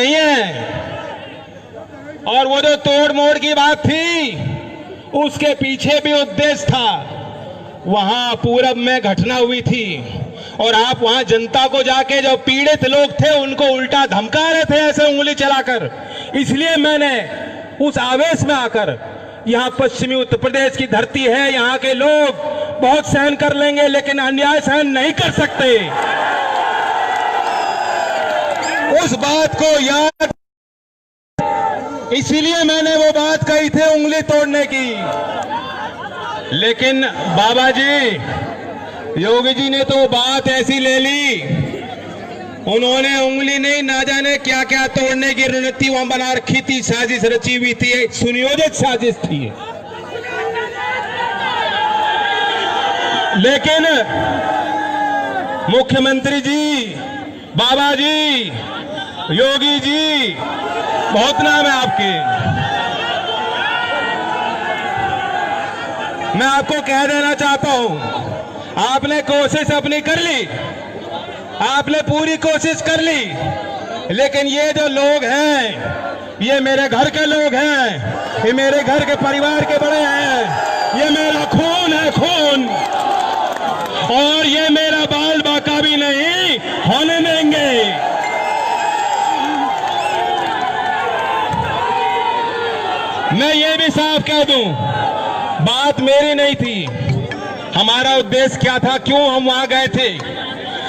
नहीं है। और वो जो तोड़ मोड़ की बात थी, उसके पीछे भी उद्देश्य था। वहां पूरब में घटना हुई थी और आप वहां जनता को जाके जो पीड़ित लोग थे उनको उल्टा धमका रहे थे ऐसे उंगली चलाकर। इसलिए मैंने उस आवेश में आकर, यहाँ पश्चिमी उत्तर प्रदेश की धरती है, यहाँ के लोग बहुत सहन कर लेंगे लेकिन अन्याय सहन नहीं कर सकते, उस बात को याद, इसीलिए मैंने वो बात कही थी उंगली तोड़ने की। लेकिन बाबा जी, योगी जी ने तो बात ऐसी ले ली, उन्होंने उंगली नहीं, ना जाने क्या क्या तोड़ने की रणनीति वहां बना रखी थी, साजिश रची हुई थी, सुनियोजित साजिश थी। लेकिन मुख्यमंत्री जी, बाबा जी, योगी जी, बहुत नाम है आपके, मैं आपको कह देना चाहता हूं, आपने कोशिश अपनी कर ली, आपने पूरी कोशिश कर ली, लेकिन ये जो लोग हैं, ये मेरे घर के लोग हैं, ये मेरे घर के परिवार के बड़े हैं, ये मेरा खून है, खून, और ये मेरा बाल बाका भी नहीं होने देंगे। मैं ये भी साफ कह दूं, बात मेरी नहीं थी, हमारा उद्देश्य क्या था, क्यों हम वहां गए थे।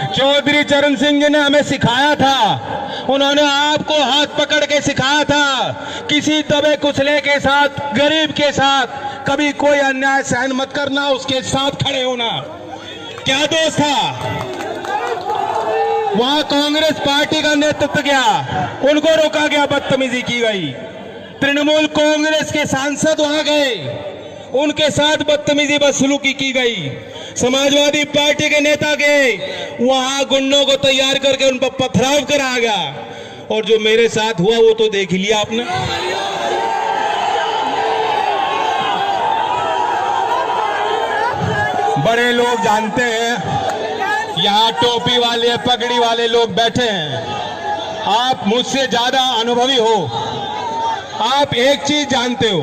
चौधरी चरण सिंह जी ने हमें सिखाया था, उन्होंने आपको हाथ पकड़ के सिखाया था, किसी दबे कुचले के साथ, गरीब के साथ कभी कोई अन्याय सहन मत करना, उसके साथ खड़े होना। क्या दोष था? वहां कांग्रेस पार्टी का नेतृत्व गया, उनको रोका गया, बदतमीजी की गई। तृणमूल कांग्रेस के सांसद वहां गए, उनके साथ बदतमीजी बदसलूकी की गई। समाजवादी पार्टी के नेता गए, वहां गुंडों को तैयार करके उन पर पथराव कराया गया। और जो मेरे साथ हुआ वो तो देख लिया आपने। बड़े लोग जानते हैं, यहाँ टोपी वाले, पगड़ी वाले लोग बैठे हैं, आप मुझसे ज्यादा अनुभवी हो, आप एक चीज जानते हो,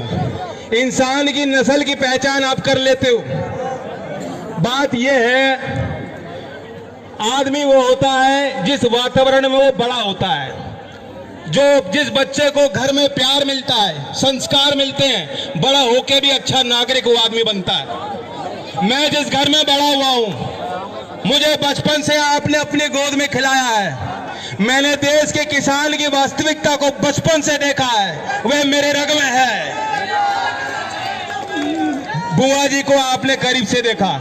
इंसान की नस्ल की पहचान आप कर लेते हो। बात यह है, आदमी वो होता है जिस वातावरण में वो बड़ा होता है, जो जिस बच्चे को घर में प्यार मिलता है, संस्कार मिलते हैं, बड़ा होके भी अच्छा नागरिक वो आदमी बनता है। मैं जिस घर में बड़ा हुआ हूं, मुझे बचपन से आपने अपनी गोद में खिलाया है, मैंने देश के किसान की वास्तविकता को बचपन से देखा है, वह मेरे रग में है। बुआ जी को आपने करीब से देखा,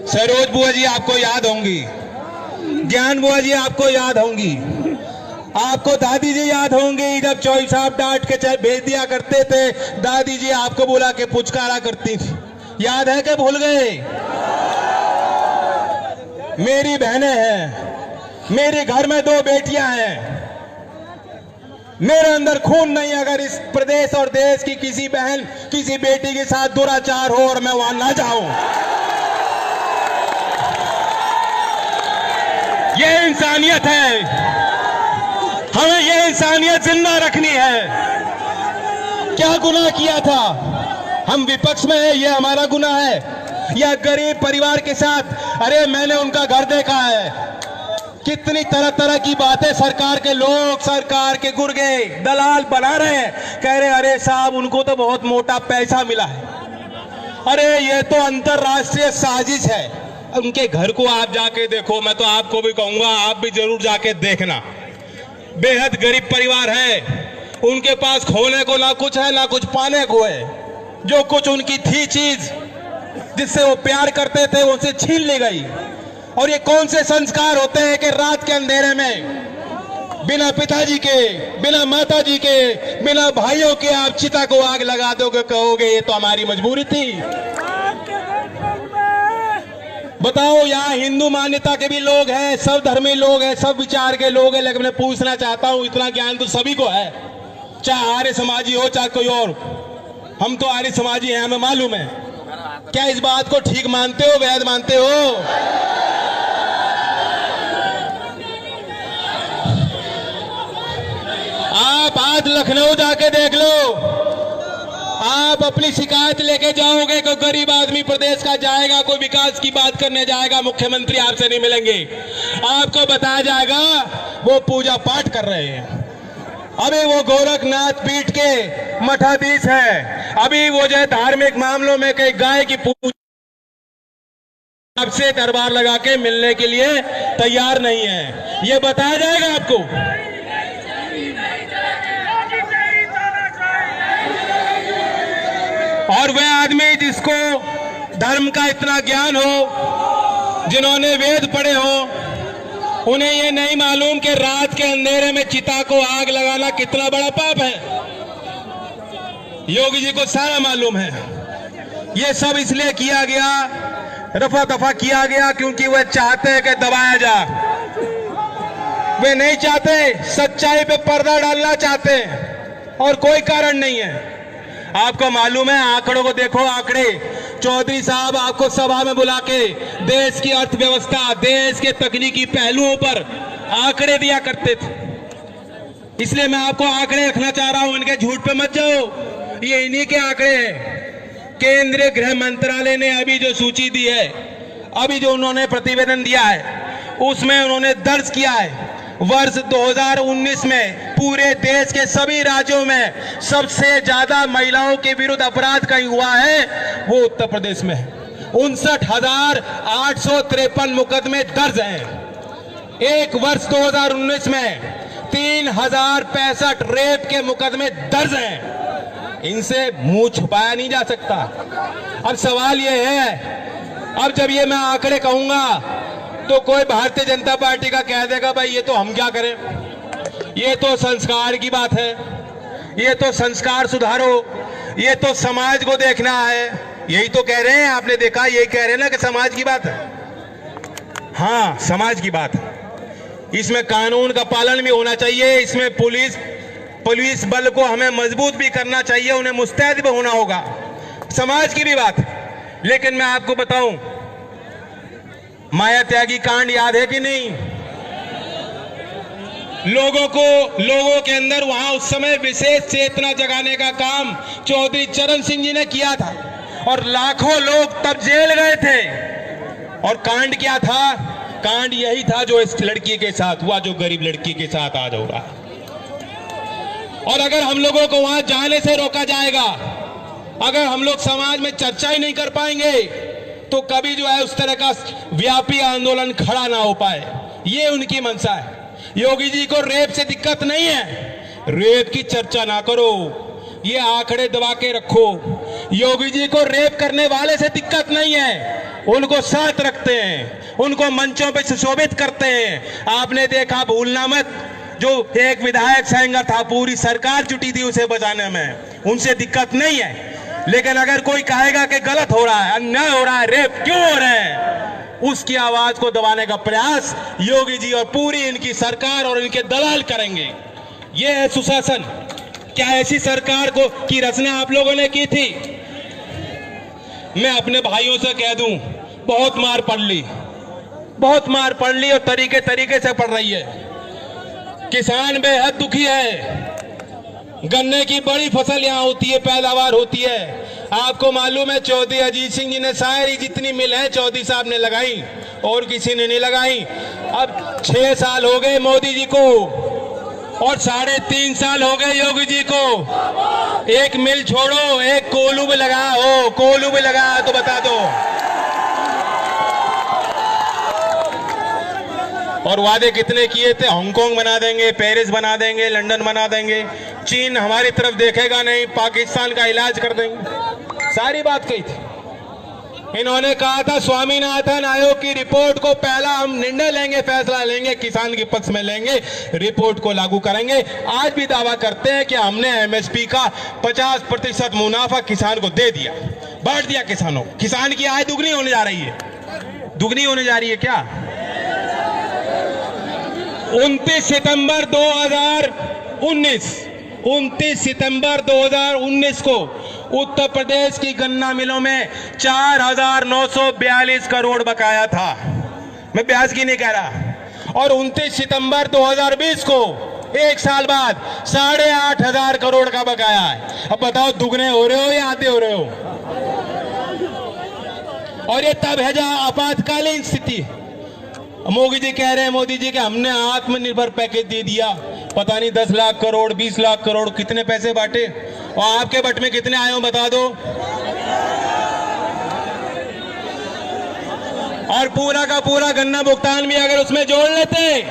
सरोज बुआ जी आपको याद होंगी, ज्ञान बुआ जी आपको याद होंगी, आपको दादी जी याद होंगी, जब चौधरी साहब डांट के भेज दिया करते थे, दादी जी आपको बुला के पुचकारा करती थी, याद है कि भूल गए? मेरी बहनें हैं, मेरे घर में 2 बेटियां हैं, मेरे अंदर खून नहीं, अगर इस प्रदेश और देश की किसी बहन, किसी बेटी के साथ दुराचार हो और मैं वहां ना जाऊं, ये इंसानियत है, हमें ये इंसानियत जिंदा रखनी है। क्या गुनाह किया था? हम विपक्ष में है, ये हमारा गुनाह है? या गरीब परिवार के साथ, अरे मैंने उनका घर देखा है, कितनी तरह तरह की बातें सरकार के लोग, सरकार के गुर्गे दलाल बना रहे हैं, कह रहे अरे साहब उनको तो बहुत मोटा पैसा मिला है। अरे ये तो अंतरराष्ट्रीय साजिश है। उनके घर को आप जाके देखो, मैं तो आपको भी कहूंगा आप भी जरूर जाके देखना। बेहद गरीब परिवार है, उनके पास खोने को ना कुछ है ना कुछ पाने को है। जो कुछ उनकी थी चीज जिससे वो प्यार करते थे उनसे छीन ली गई। और ये कौन से संस्कार होते हैं कि रात के अंधेरे में बिना पिताजी के, बिना माताजी के, बिना भाइयों के आप चिता को आग लगा दोगे, कहोगे ये तो हमारी मजबूरी थी। बताओ, यहाँ हिंदू मान्यता के भी लोग हैं, सब धर्मी लोग हैं, सब विचार के लोग हैं, लेकिन मैं पूछना चाहता हूँ, इतना ज्ञान तो सभी को है, चाहे आर्य समाजी हो चाहे कोई और। हम तो आर्य समाजी हैं, हमें मालूम है। क्या इस बात को ठीक मानते हो, वैध मानते हो? आप आज लखनऊ जाके देख लो, आप अपनी शिकायत लेके जाओगे, कोई गरीब आदमी प्रदेश का जाएगा, कोई विकास की बात करने जाएगा, मुख्यमंत्री आपसे नहीं मिलेंगे। आपको बताया जाएगा वो पूजा पाठ कर रहे हैं। अभी वो गोरखनाथ पीठ के मठाधीश है, अभी वो जो है धार्मिक मामलों में कई गाय की पूजा आपसे दरबार लगा के मिलने के लिए तैयार नहीं है। ये बताया जाएगा आपको। और वह आदमी जिसको धर्म का इतना ज्ञान हो, जिन्होंने वेद पढ़े हो, उन्हें ये नहीं मालूम कि रात के अंधेरे में चिता को आग लगाना कितना बड़ा पाप है। योगी जी को सारा मालूम है। ये सब इसलिए किया गया, रफा दफा किया गया, क्योंकि वह चाहते हैं कि दबाया जा। वे नहीं चाहते, सच्चाई पे पर्दा डालना चाहते हैं, और कोई कारण नहीं है। आपको मालूम है, आंकड़ों को देखो, आंकड़े। चौधरी साहब आपको सभा में बुला के देश की अर्थव्यवस्था, देश के तकनीकी पहलुओं पर आंकड़े दिया करते थे। इसलिए मैं आपको आंकड़े रखना चाह रहा हूं, इनके झूठ पे मत जाओ। ये इन्हीं के आंकड़े हैं। केंद्रीय गृह मंत्रालय ने अभी जो सूची दी है, अभी जो उन्होंने प्रतिवेदन दिया है, उसमें उन्होंने दर्ज किया है वर्ष 2019 में पूरे देश के सभी राज्यों में सबसे ज्यादा महिलाओं के विरुद्ध अपराध कहीं हुआ है, वो उत्तर प्रदेश में है। 59,853 मुकदमे दर्ज हैं। एक वर्ष 2019 में 3,065 रेप के मुकदमे दर्ज हैं। इनसे मुंह छुपाया नहीं जा सकता। अब सवाल यह है, अब जब ये मैं आंकड़े कहूंगा तो कोई भारतीय जनता पार्टी का कह देगा भाई ये तो हम क्या करें, ये तो संस्कार की बात है, ये तो संस्कार सुधारो, ये तो समाज को देखना है। यही तो कह रहे हैं, आपने देखा, यही कह रहे हैं ना कि समाज की बात है। हाँ, समाज की बात है। इसमें कानून का पालन भी होना चाहिए, इसमें पुलिस बल को हमें मजबूत भी करना चाहिए, उन्हें मुस्तैद भी होना होगा, समाज की भी बात। लेकिन मैं आपको बताऊं, माया त्यागी कांड याद है कि नहीं? लोगों के अंदर वहां उस समय विशेष चेतना जगाने का काम चौधरी चरण सिंह जी ने किया था, और लाखों लोग तब जेल गए थे। और कांड क्या था? कांड यही था जो इस लड़की के साथ हुआ, जो गरीब लड़की के साथ आज हो रहा है। और अगर हम लोगों को वहां जाने से रोका जाएगा, अगर हम लोग समाज में चर्चा ही नहीं कर पाएंगे, तो कभी जो है उस तरह का व्यापी आंदोलन खड़ा ना हो पाए। ये उनकी मंशा है। योगी जी को रेप से दिक्कत नहीं है, रेप की चर्चा ना करो, ये आंकड़े दबा के रखो। योगी जी को रेप करने वाले से दिक्कत नहीं है, उनको साथ रखते हैं, उनको मंचों पे सुशोभित करते हैं। आपने देखा, भूलना मत, जो एक विधायक संघ था, पूरी सरकार जुटी थी उसे बचाने में, उनसे दिक्कत नहीं है। लेकिन अगर कोई कहेगा कि गलत हो रहा है, अन्याय हो रहा है, रेप क्यों हो रहे हैं, उसकी आवाज को दबाने का प्रयास योगी जी और पूरी इनकी सरकार और इनके दलाल करेंगे। ये है सुशासन। क्या ऐसी सरकार की रचना आप लोगों ने की थी? मैं अपने भाइयों से कह दूं, बहुत मार पड़ ली, बहुत मार पड़ ली, और तरीके तरीके से पड़ रही है। किसान बेहद दुखी है। गन्ने की बड़ी फसल यहाँ होती है, पैदावार होती है। आपको मालूम है, चौधरी अजीत सिंह जी ने सारी जितनी मिल है चौधरी साहब ने लगाई, और किसी ने नहीं लगाई। अब 6 साल हो गए मोदी जी को, और 3.5 साल हो गए योगी जी को। एक मिल छोड़ो, एक कोल्हू भी लगा हो, कोल्हू भी लगा तो बता दो। और वादे कितने किए थे? हांगकांग बना देंगे, पेरिस बना देंगे, लंदन बना देंगे, चीन हमारी तरफ देखेगा नहीं, पाकिस्तान का इलाज कर देंगे, सारी बात कही थी। इन्होंने कहा था स्वामीनाथन आयोग की रिपोर्ट को पहला हम निर्णय लेंगे, फैसला लेंगे, किसान के पक्ष में लेंगे, रिपोर्ट को लागू करेंगे। आज भी दावा करते हैं कि हमने एमएसपी का 50% मुनाफा किसान को दे दिया, बांट दिया किसानों। किसान की आय दुगनी होने जा रही है, दुगनी होने जा रही है। क्या 29 सितंबर 2019 को उत्तर प्रदेश की गन्ना मिलों में 4,942 करोड़ बकाया था। मैं ब्याज की नहीं कह रहा। और 29 सितंबर 2020 को 1 साल बाद 8,500 करोड़ का बकाया है। अब बताओ दुगने हो रहे हो या आधे हो रहे हो? और ये तब है जहां आपातकालीन स्थिति। मोदी जी कह रहे हैं, मोदी जी के हमने आत्मनिर्भर पैकेज दे दिया, पता नहीं 10 लाख करोड़ 20 लाख करोड़ कितने पैसे बांटे, और आपके बट में कितने आए हो बता दो। और पूरा का पूरा गन्ना भुगतान भी अगर उसमें जोड़ लेते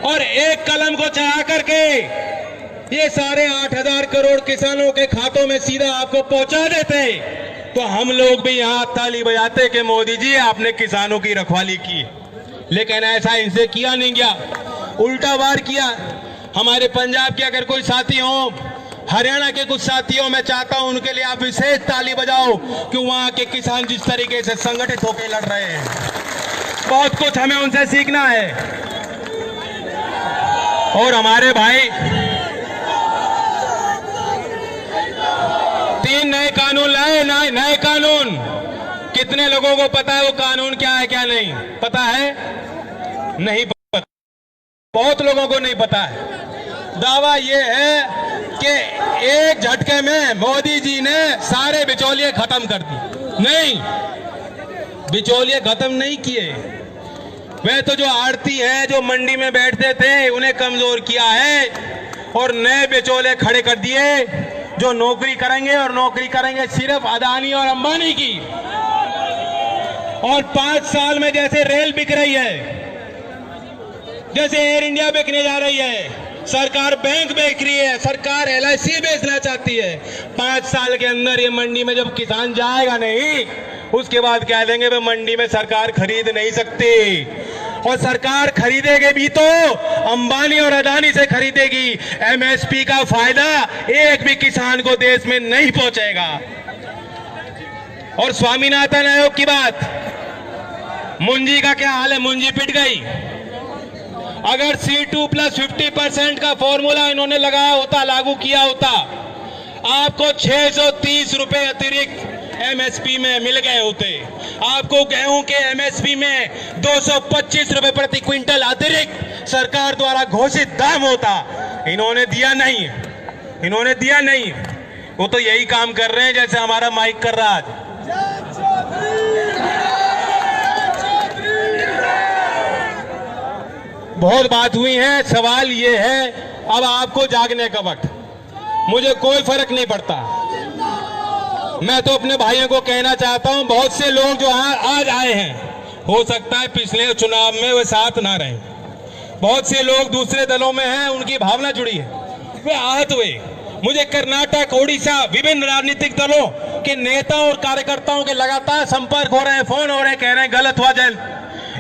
और एक कलम को चढ़ा करके ये 8,500 करोड़ किसानों के खातों में सीधा आपको पहुंचा देते, तो हम लोग भी यहां ताली बजाते कि मोदी जी आपने किसानों की रखवाली की। लेकिन ऐसा इनसे किया नहीं गया, उल्टा वार किया। हमारे पंजाब के अगर कोई साथी हो, हरियाणा के कुछ साथी हो, मैं चाहता हूं उनके लिए आप विशेष ताली बजाओ कि वहां के किसान जिस तरीके से संगठित होकर लड़ रहे हैं, बहुत कुछ हमें उनसे सीखना है। और हमारे भाई 3 नए कानून लाए, नए कानून। कितने लोगों को पता है वो कानून क्या है क्या नहीं पता है? नहीं पता, बहुत लोगों को नहीं पता है। दावा ये है कि एक झटके में मोदी जी ने सारे बिचौलिए खत्म कर दिए। नहीं, बिचौलिए खत्म नहीं किए, वे तो जो आड़ती हैं, जो मंडी में बैठते थे, उन्हें कमजोर किया है और नए बिचौले खड़े कर दिए जो नौकरी करेंगे, और नौकरी करेंगे सिर्फ अदानी और अंबानी की। और 5 साल में जैसे रेल बिक रही है, जैसे एयर इंडिया बिकने जा रही है, सरकार बैंक बेच रही है, सरकार LIC बेचना चाहती है, 5 साल के अंदर ये मंडी में जब किसान जाएगा नहीं, उसके बाद कह देंगे वे मंडी में सरकार खरीद नहीं सकती। और सरकार खरीदेगी भी तो अंबानी और अदानी से खरीदेगी। MSP का फायदा एक भी किसान को देश में नहीं पहुंचेगा। और स्वामीनाथन आयोग की बात, मुंजी का क्या हाल है? मुंजी पिट गई। अगर C2 + 50% का फॉर्मूला इन्होंने लगाया होता, लागू किया होता, आपको 630 रुपए अतिरिक्त MSP में मिल गए होते। आपको गेहूं के MSP में 225 रुपए प्रति क्विंटल अतिरिक्त सरकार द्वारा घोषित दाम होता। इन्होंने दिया नहीं, इन्होंने दिया नहीं। वो तो यही काम कर रहे हैं जैसे हमारा माइक कर रहा है। बहुत बात हुई है, सवाल ये है अब आपको जागने का वक्त। मुझे कोई फर्क नहीं पड़ता, मैं तो अपने भाइयों को कहना चाहता हूं, बहुत से लोग जो आज आए हैं, हो सकता है पिछले चुनाव में वे साथ ना रहे, बहुत से लोग दूसरे दलों में हैं, उनकी भावना जुड़ी है, वे आहत हुए। मुझे कर्नाटक, ओडिशा, विभिन्न राजनीतिक दलों के नेताओं और कार्यकर्ताओं के लगातार संपर्क हो रहे हैं, फोन हो रहे हैं, कह रहे हैं गलत हुआ जैन,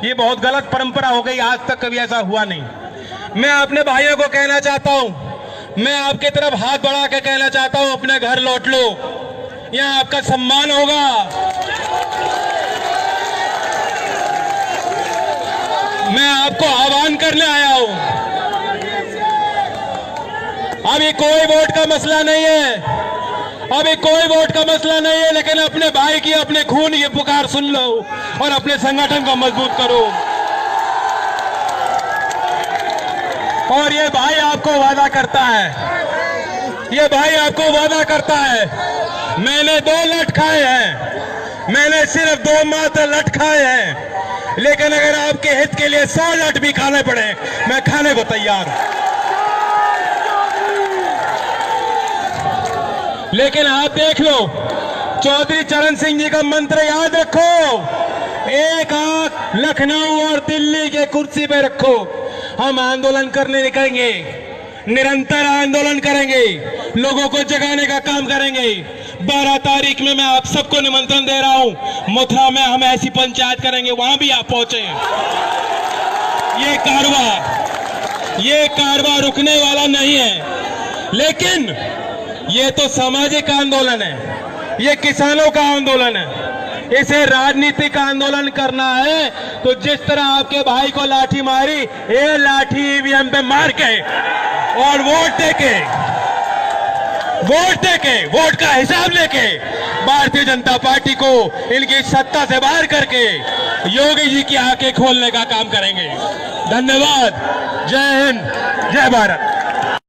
ये बहुत गलत परंपरा हो गई, आज तक कभी ऐसा हुआ नहीं। मैं अपने भाइयों को कहना चाहता हूं, मैं आपके तरफ हाथ बढ़ा के कहना चाहता हूं, अपने घर लौट लो, यहां आपका सम्मान होगा। मैं आपको आह्वान करने आया हूं। अभी कोई वोट का मसला नहीं है, अभी कोई वोट का मसला नहीं है, लेकिन अपने भाई की, अपने खून की पुकार सुन लो और अपने संगठन को मजबूत करो। और ये भाई आपको वादा करता है, ये भाई आपको वादा करता है, मैंने 2 लठ खाए हैं, मैंने सिर्फ 2 मात्र लठ खाए हैं, लेकिन अगर आपके हित के लिए 100 लठ भी खाने पड़े, मैं खाने को तैयार हूं। लेकिन आप देख लो, चौधरी चरण सिंह जी का मंत्र याद रखो, एक आंख लखनऊ और दिल्ली के कुर्सी पे रखो। हम आंदोलन करने निकलेंगे, निरंतर आंदोलन करेंगे, लोगों को जगाने का काम करेंगे। 12 तारीख में मैं आप सबको निमंत्रण दे रहा हूं, मथुरा में हम ऐसी पंचायत करेंगे, वहां भी आप पहुंचे। ये कारवां रुकने वाला नहीं है, लेकिन ये तो सामाजिक आंदोलन है, ये किसानों का आंदोलन है, इसे राजनीतिक आंदोलन करना है तो जिस तरह आपके भाई को लाठी मारी, ये लाठी ईवीएम पे मार के और वोट देके वोट का हिसाब लेके भारतीय जनता पार्टी को इनकी सत्ता से बाहर करके योगी जी की आंखें खोलने का काम करेंगे। धन्यवाद। जय हिंद, जय भारत।